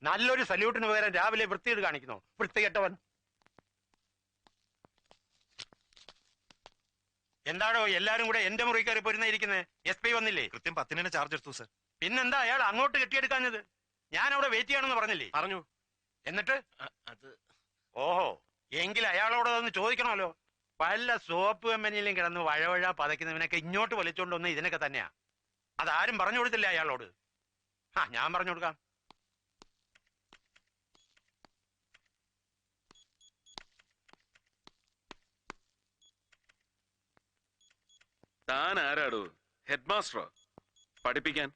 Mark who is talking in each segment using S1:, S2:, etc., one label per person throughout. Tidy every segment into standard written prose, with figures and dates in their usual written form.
S1: നല്ലൊരു സല്യൂട്ടിന് പകരം രാവിലെ വൃത്തികേട് കാണിക്കുന്നു. വൃത്തികെട്ടവൻ. എന്താണോ എല്ലാരും കൂടെ എന്റെ മുറി കയറി പോരുന്നിരിക്കുന്നത്? SP വന്നില്ലേ?
S2: കൃത്യം 10 ചാർജ് എടുത്തു സർ.
S1: പിന്നെന്താ അയാൾ അങ്ങോട്ട് കെട്ടിയെടുക്കാഞ്ഞത്? ഞാൻ അവിടെ വെയിറ്റ് ചെയ്യണമെന്ന് പറഞ്ഞില്ലേ?
S2: പറഞ്ഞു.
S1: എന്നിട്ട്
S2: അത്
S1: ഓഹോ, എങ്കിൽ അയാളോട് ഒന്ന് ചോദിക്കണമല്ലോ. പല സോപ്പ് കമ്പനിയിലും കിടന്ന് വഴവഴ പതയ്ക്കുന്നവനൊക്കെ ഇങ്ങോട്ട് വലിച്ചോണ്ടൊന്ന് ഇതിനൊക്കെ തന്നെയാ. അതാരും പറഞ്ഞു കൊടുത്തില്ല അയാളോട്. ഞാൻ പറഞ്ഞു കൊടുക്കാം.
S3: താൻ ആരാടോ? ഹെഡ് മാസ്റ്ററോ? പഠിപ്പിക്കാൻ?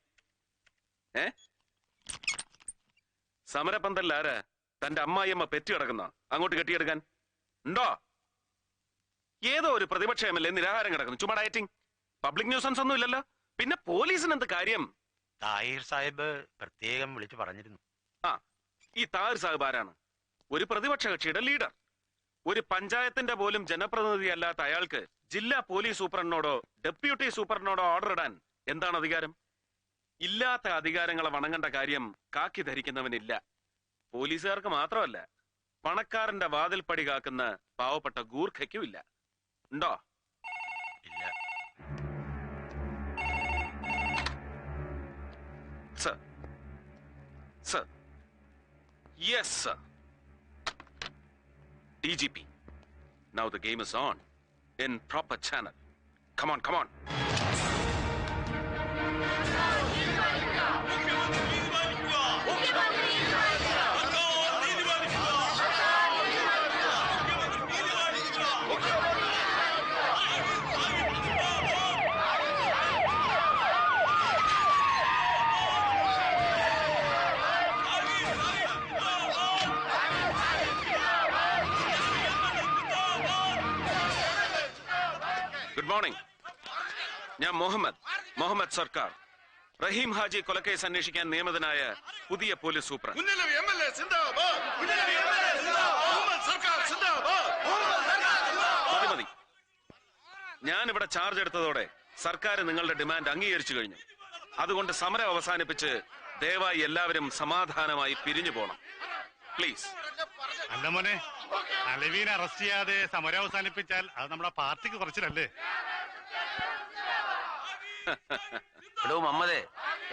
S3: സമരപന്തലിൽ ആരാ? തന്റെ അമ്മായിയമ്മ പെറ്റി കിടക്കുന്ന അങ്ങോട്ട് കെട്ടിയെടുക്കാൻ ഉണ്ടോ? ഏതോ ഒരു പ്രതിപക്ഷ MLA നിരാഹാരം കിടക്കുന്നു. ചുമ്മാ ഡയറ്റിംഗ്. പബ്ലിക് ന്യൂസൻസ് ഒന്നും ഇല്ലല്ലോ. പിന്നെ പോലീസിന് എന്ത് കാര്യം?
S1: താഹിർ സാഹിബ് പ്രത്യേകം വിളിച്ചു പറഞ്ഞിരുന്നു.
S3: ഈ താഹിർ സാഹിബ് ആരാണ്? ഒരു പ്രതിപക്ഷ കക്ഷിയുടെ ലീഡർ. ഒരു പഞ്ചായത്തിന്റെ പോലും ജനപ്രതിനിധി അല്ലാത്ത അയാൾക്ക് ജില്ലാ പോലീസ് സൂപ്രണ്ടിനോടോ ഡെപ്യൂട്ടി സൂപ്രണ്ടിനോടോ ഓർഡർ ഇടാൻ എന്താണ് അധികാരം? ഇല്ലാത്ത അധികാരങ്ങളെ വണങ്ങേണ്ട കാര്യം കാക്കി ധരിക്കുന്നവനില്ല. പോലീസുകാർക്ക് മാത്രമല്ല, പണക്കാരന്റെ വാതിൽപ്പടി കാക്കുന്ന പാവപ്പെട്ട ഗൂർഖയ്ക്കും ഇല്ല. ഉണ്ടോ?
S1: ഇല്ല.
S3: Sir, sir, yes sir. DGP, now the game is on in proper channel. Come on, come on. Good morning. ഞാൻ മുഹമ്മദ് സർക്കാർ, റഹീം ഹാജി കൊലക്കേസ് അന്വേഷിക്കാൻ നിയമിതനായ പുതിയ പോലീസ് സൂപ്രണ്ട്. മതി. ഞാൻ ഇവിടെ ചാർജ് എടുത്തതോടെ സർക്കാർ നിങ്ങളുടെ ഡിമാൻഡ് അംഗീകരിച്ചു കഴിഞ്ഞു. അതുകൊണ്ട് സമരം അവസാനിപ്പിച്ച് ദയവായി എല്ലാവരും സമാധാനമായി പിരിഞ്ഞു പോണം. പ്ലീസ്.
S4: അല്ല മോനെ, അലവീനെ അറസ്റ്റ് ചെയ്യാതെ സമരം അവസാനിപ്പിച്ചാൽ അത് നമ്മുടെ പാർട്ടിക്ക് കുറച്ചിലല്ലേ?
S5: മമ്മദേ,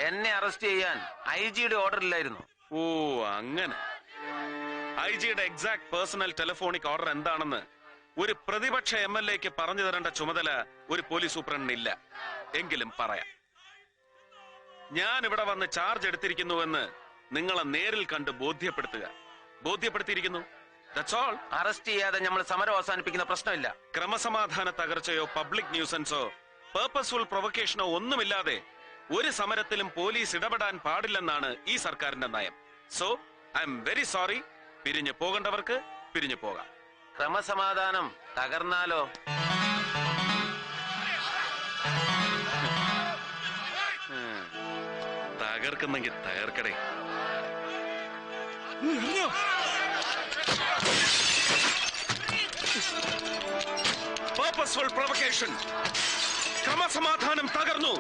S5: എന്നെ അറസ്റ്റ് ചെയ്യാൻ IG-യുടെ ഓർഡർ ഇല്ലായിരുന്നു.
S3: ഓ അങ്ങനെ. IG-യുടെ എക്സാക്ട് പേഴ്സണൽ ടെലിഫോണിക് ഓർഡർ എന്താണെന്ന് ഒരു പ്രതിപക്ഷ MLA-ക്ക് പറഞ്ഞു തരേണ്ട ചുമതല ഒരു പോലീസ് സൂപ്രണ്ടിനില്ല. എങ്കിലും പറയാം. ഞാൻ ഇവിടെ വന്ന് ചാർജ് എടുത്തിരിക്കുന്നുവെന്ന് നിങ്ങളെ നേരിൽ കണ്ട് ബോധ്യപ്പെടുത്തിയിരിക്കുന്നു. That's all.
S5: അറസ്റ്റ് ചെയ്യാതെ നമ്മൾ സമരം അവസാനിപ്പിക്കുന്ന പ്രശ്നമില്ല.
S3: ക്രമസമാധാന തകർച്ചയോ പബ്ലിക് ന്യൂസൻസോ പേർപ്പസ്ഫുൾ പ്രൊവക്കേഷനോ ഒന്നുമില്ലാതെ ഒരു സമരത്തിലും പോലീസ് ഇടപെടാൻ പാടില്ലെന്നാണ് ഈ സർക്കാരിന്റെ നയം. So I am very sorry. പിരിഞ്ഞു പോകേണ്ടവർക്ക് പിരിഞ്ഞു പോകാം.
S5: ക്രമസമാധാനം തകർന്നാലോ?
S3: തകർക്കുന്നെങ്കിൽ തകർക്കടേ. Purposeful provocation. ക്രമസമാധാനം തകർന്നു.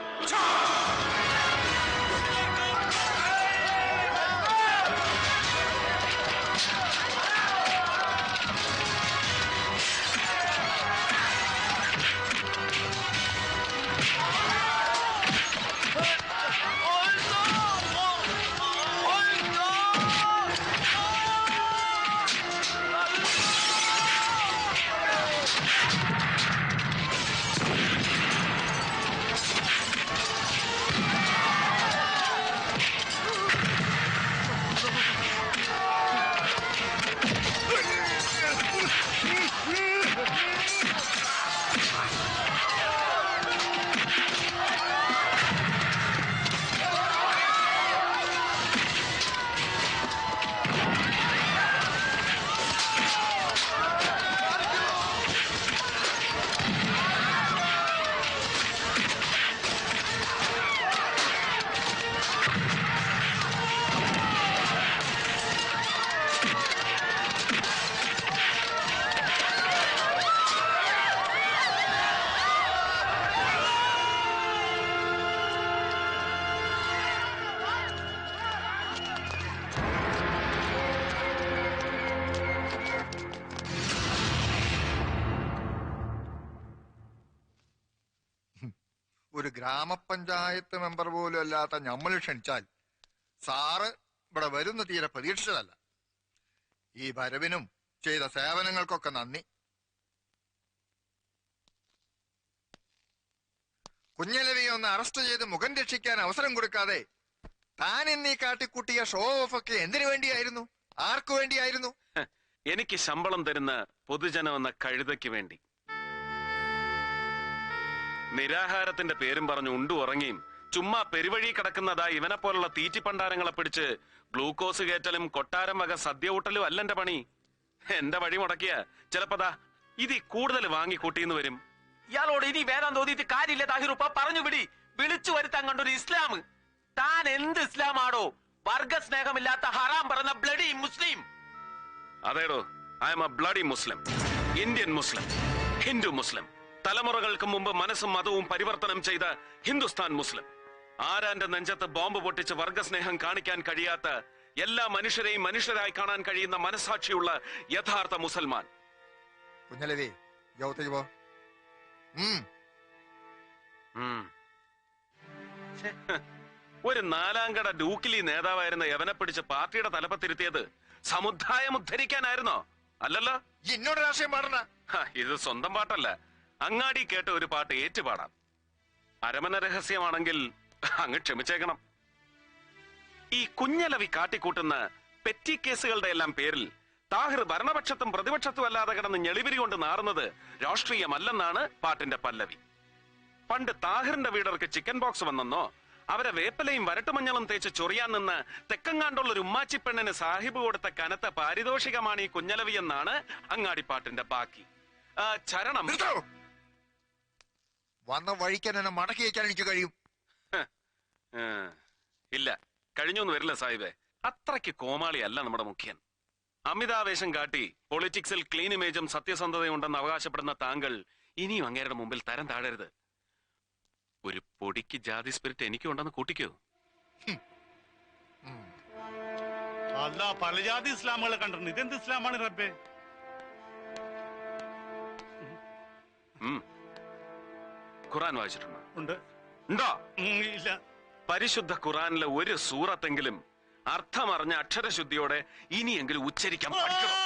S6: ഒരു ഗ്രാമപഞ്ചായത്ത് മെമ്പർ പോലും അല്ലാത്ത നമ്മൾ ക്ഷണിച്ചാൽ സാറ് ഇവിടെ വരുന്ന തീരെ പ്രതീക്ഷിച്ചതല്ല. ഈ വരവിനും ചെയ്ത സേവനങ്ങൾക്കൊക്കെ നന്ദി. കുഞ്ഞലവിയെ ഒന്ന് അറസ്റ്റ് ചെയ്ത് മുഖം രക്ഷിക്കാൻ അവസരം കൊടുക്കാതെ താൻ എന്നീ കാട്ടിക്കൂട്ടിയ ഷോ ഓഫ് ഒക്കെ എന്തിനു വേണ്ടിയായിരുന്നു? ആർക്കു വേണ്ടിയായിരുന്നു?
S3: എനിക്ക് ശമ്പളം തരുന്ന പൊതുജനം എന്ന കഴുതയ്ക്ക് വേണ്ടി. നിരാഹാരത്തിന്റെ പേരും പറഞ്ഞു ഉണ്ടു ഉറങ്ങിയും ചുമ്മാ പെരുവഴി കിടക്കുന്നതാ ഇവനെ പോലുള്ള തീറ്റിപ്പണ്ടാരങ്ങളെ പിടിച്ച് ഗ്ലൂക്കോസ് കയറ്റലും കൊട്ടാരം വക സദ്യ ഊട്ടലും അല്ല എന്റെ പണി. എന്റെ വഴി മുടക്കിയ ചിലപ്പതാ ഇതി കൂടുതൽ വാങ്ങിക്കൂട്ടിന്ന് വരും.
S5: ഇയാളോട് ഇനി വേദം തോന്നിയിട്ട് കാര്യമില്ല താഹിറുപ്പ, പറഞ്ഞു വിടി. വിളിച്ചു വരുത്താൻ കണ്ടൊരു ഇസ്ലാം. താൻ എന്ത് ഇസ്ലാമാണോ? വർഗസ്നേഹമില്ലാത്ത ഹറാം പറഞ്ഞ ബ്ലഡി മുസ്ലിം.
S3: അതേടോ, I am a bloody Muslim, Indian Muslim, Hindu Muslim, തലമുറകൾക്ക് മുമ്പ് മനസ്സും മതവും പരിവർത്തനം ചെയ്ത ഹിന്ദുസ്ഥാൻ മുസ്ലിം. ആരാന്റെ നെഞ്ചത്ത് ബോംബ് പൊട്ടിച്ച് വർഗസ്നേഹം കാണിക്കാൻ കഴിയാത്ത എല്ലാ മനുഷ്യരെയും മനുഷ്യരായി കാണാൻ കഴിയുന്ന മനസാക്ഷിയുള്ള യഥാർത്ഥ മുസൽമാൻ.
S6: കുഞ്ഞലവി യോഗത്തേക്ക് പോ.
S3: ഒരു നാലാംകട ഡൂക്കിലി നേതാവായിരുന്ന യവനെ പിടിച്ച് പാർട്ടിയുടെ തലപ്പത്തിരുത്തിയത് സമുദായം ഉദ്ധരിക്കാനായിരുന്നോ? അല്ലല്ലോ.
S6: എന്നോട് രാഷ്ട്രീയം പാടണ.
S3: ഇത് സ്വന്തം പാട്ടല്ല, അങ്ങാടി കേട്ട ഒരു പാട്ട് ഏറ്റുപാടാം. അരമന രഹസ്യമാണെങ്കിൽ അങ്ങ് ക്ഷമിച്ചേക്കണം. ഈ കുഞ്ഞലവി കാട്ടിക്കൂട്ടുന്ന പെറ്റി കേസുകളുടെ എല്ലാം പേരിൽ താഹിർ ഭരണപക്ഷത്തും പ്രതിപക്ഷത്തും അല്ലാതെ കിടന്ന് ഞെളിവിരി കൊണ്ട് നാറുന്നത് രാഷ്ട്രീയമല്ലെന്നാണ് പാട്ടിന്റെ പല്ലവി. പണ്ട് താഹിറിന്റെ വീടർക്ക് ചിക്കൻ ബോക്സ് വന്നെന്നോ അവരെ വേപ്പലയും വരട്ടുമഞ്ഞളും തേച്ച് ചൊറിയാൻ നിന്ന് തെക്കങ്ങാണ്ടുള്ള ഒരു ഉമ്മാച്ചി പെണ്ണിന് സാഹിബ് കൊടുത്ത കനത്ത പാരിതോഷികമാണ് ഈ കുഞ്ഞലവി എന്നാണ് അങ്ങാടിപ്പാട്ടിന്റെ ബാക്കി. ചരണം
S6: വന്ന വഴിക്കാൻ എന്നെ മടക്കി വയ്ക്കാൻ എനിക്ക് കഴിയും.
S3: ഇല്ല, കഴിഞ്ഞൊന്നും വരില്ല സാഹിബേ. അത്രയ്ക്ക് കോമാളിയല്ല നമ്മുടെ മുഖ്യൻ. അമിതാവേശം കാട്ടി പൊളിറ്റിക്സിൽ ക്ലീൻ ഇമേജും സത്യസന്ധതയും ഉണ്ടെന്ന് അവകാശപ്പെടുന്ന താങ്കൾ ഇനിയും അങ്ങേരുടെ മുമ്പിൽ തരം താഴരുത്. ഒരു പൊടിക്ക് ജാതി സ്പിരിറ്റ് എനിക്കുണ്ടെന്ന് കൂട്ടിക്കോ.
S4: അല്ല, പല ജാതി ഇസ്ലാമുകളെ കണ്ടിട്ടുണ്ട്. ഇതെന്ത് ഇസ്ലാമാണ് റബ്ബേ?
S3: ഖുറാൻ വായിച്ചിട്ടുണ്ടോ?
S4: ഉണ്ട്.
S3: ഉണ്ടോ?
S4: ഇല്ല.
S3: പരിശുദ്ധ ഖുറാനിലെ ഒരു സൂറത്തെങ്കിലും അർത്ഥമറിഞ്ഞ അക്ഷരശുദ്ധിയോടെ ഇനിയെങ്കിലും ഉച്ചരിക്കാൻ പഠിക്കണം.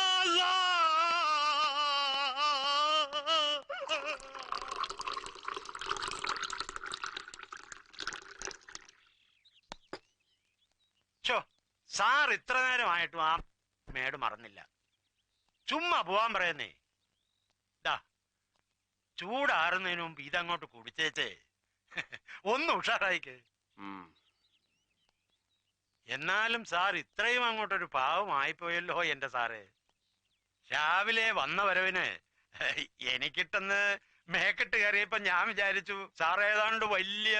S1: സാർ ഇത്ര നേരമായിട്ടും ആ മേട് മറന്നില്ല. ചുമ്മാ പോവാൻ പറയുന്നേ. ചൂടാറുന്നതിന് മുമ്പ് ഇതങ്ങോട്ട് കുടിച്ചേച്ചേ ഒന്ന് ഉഷാറായിക്ക്. എന്നാലും സാർ ഇത്രയും അങ്ങോട്ടൊരു പാവമായിപ്പോയല്ലോ എന്റെ സാറ്. രാവിലെ വന്ന വരവിന് എനിക്കിട്ടെന്ന് മേക്കെട്ട് കയറിയപ്പോ ഞാൻ വിചാരിച്ചു സാർ ഏതാണ്ട് വലിയ.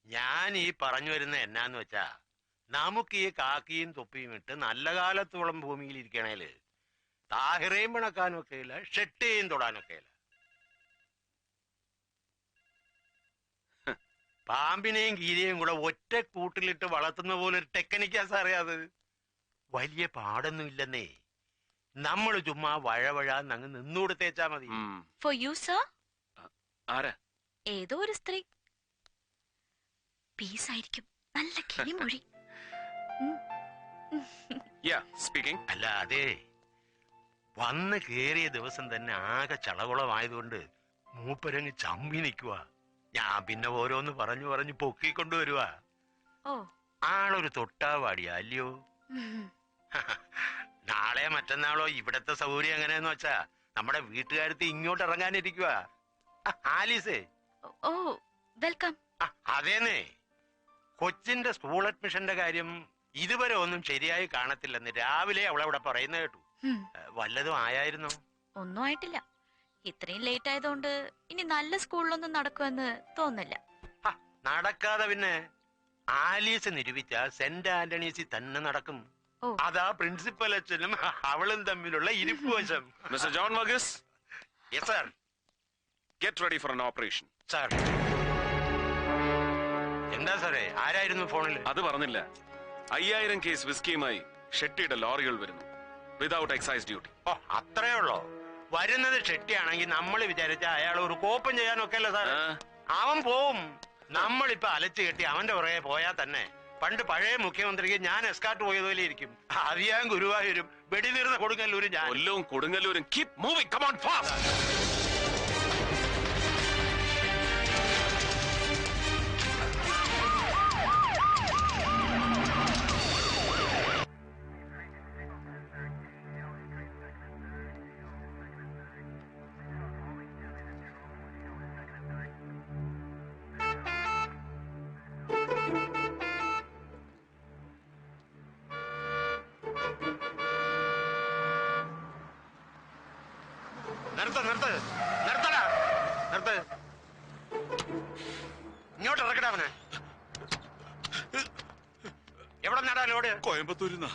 S1: ഞാൻ ഈ പറഞ്ഞു വരുന്ന എന്നാന്ന് വെച്ചാ, നമുക്ക് ഈ കാക്കിയും തൊപ്പിയും ഇട്ട് നല്ല കാലത്തോളം ഭൂമിയിൽ ഇരിക്കണേല് താഹിറേയും പിണക്കാനും ഒക്കെ ഇല്ല, ഷെട്ടിയും തൊടാനൊക്കെ ഇല്ല. പാമ്പിനെയും കീരിയെയും കൂടെ ഒറ്റ കൂട്ടിലിട്ട് വളർത്തുന്ന പോലെ ഒരു ടെക്നിക്കാ സാറേ അത്. വലിയ പാടൊന്നും ഇല്ലെന്നേ. നമ്മൾ ചുമ്മാ വഴവഴാന്നങ്ങ് നിന്നുകൊടുത്തേച്ചാ മതി.
S7: For you, sir?
S3: ആരാ?
S7: ഏതോ ഒരു സ്ത്രീ. പീസ് ആയിരിക്കും. നല്ല കിളിമൊഴി.
S3: സ്പീക്കിംഗ്.
S1: അല്ല, അതെ, വന്ന് കേറിയ ദിവസം തന്നെ ആകെ ചളകുളമായതുകൊണ്ട് മൂപ്പരങ്ങ് ചമ്പി നിൽക്കുക. ഞാൻ പിന്നെ ഓരോന്ന് പറഞ്ഞു പറഞ്ഞു പൊക്കിക്കൊണ്ടുവരുവാ. ആളൊരു തൊട്ടാവാടിയാ അല്ലയോ? നാളെ മറ്റന്നാളോ ഇവിടത്തെ സൗകര്യം എങ്ങനെയെന്ന് വെച്ചാ നമ്മുടെ വീട്ടുകാരത്ത് ഇങ്ങോട്ട് ഇറങ്ങാനിരിക്കുക. ആലീസേ.
S7: ഓ, വെൽക്കം.
S1: അതേന്നേ, കൊച്ചിന്റെ സ്കൂൾ അഡ്മിഷന്റെ കാര്യം ഇതുവരെ ഒന്നും ശരിയായി കാണത്തില്ലെന്ന് രാവിലെ അവളവിടെ പറയുന്ന കേട്ടു. വല്ലതും ആയായിരുന്നോ?
S7: ഒന്നും ആയിട്ടില്ല. ഇത്രയും ലേറ്റ് ആയതുകൊണ്ട് ഇനി നല്ല സ്കൂളിലൊന്നും നടക്കുമെന്ന് തോന്നില്ല.
S1: നടക്കാതെ പിന്നെ ആലീസ് നിരൂപിച്ച സെന്റ് ആന്റണീസിൽ തന്നെ നടക്കും. അതാ പ്രിൻസിപ്പൽ അച്ഛനും അവളും തമ്മിലുള്ള ഇരിപ്പ് വശം.
S3: Mister John Varghese.
S1: Yes sir.
S3: Get ready for an operation.
S1: Sir. എന്താ സാറേ, ആരായിരുന്നു ഫോണിൽ?
S3: അത് പറഞ്ഞില്ല. 5000 കേസ് വിസ്കിയുമായി ഷെട്ടിയുടെ ലോറികൾ വരുന്നു, വിതൗട്ട് എക്സൈസ് ഡ്യൂട്ടി.
S1: ഓ, അത്രേ ഉള്ളോ? വരുന്നത് ഷെട്ടിയാണെങ്കിൽ നമ്മൾ വിചാരിച്ച അയാൾ ഒരു കോപ്പം ചെയ്യാനൊക്കെ അല്ല സാർ. അവൻ പോവും. നമ്മളിപ്പോ അലച്ചു കെട്ടി അവന്റെ പുറകെ പോയാൽ തന്നെ പണ്ട് പഴയ മുഖ്യമന്ത്രിക്ക് ഞാൻ എസ്കാർട്ട് പോയതുപോലെ ഇരിക്കും. അറിയാൻ ഗുരുവായൂരും വെടിനീർന്ന കൊടുങ്ങല്ലൂരും ഞാൻ.
S3: കൊല്ലവും കൊടുങ്ങല്ലൂരും keep moving, come on fast.
S1: നിർത്തടാ, നിർത്ത്. ഇങ്ങോട്ട് ഇറക്കടാ അവനെ. എവിടെ നടാ ലോഡ്?
S2: കോയമ്പത്തൂരിന്നാ.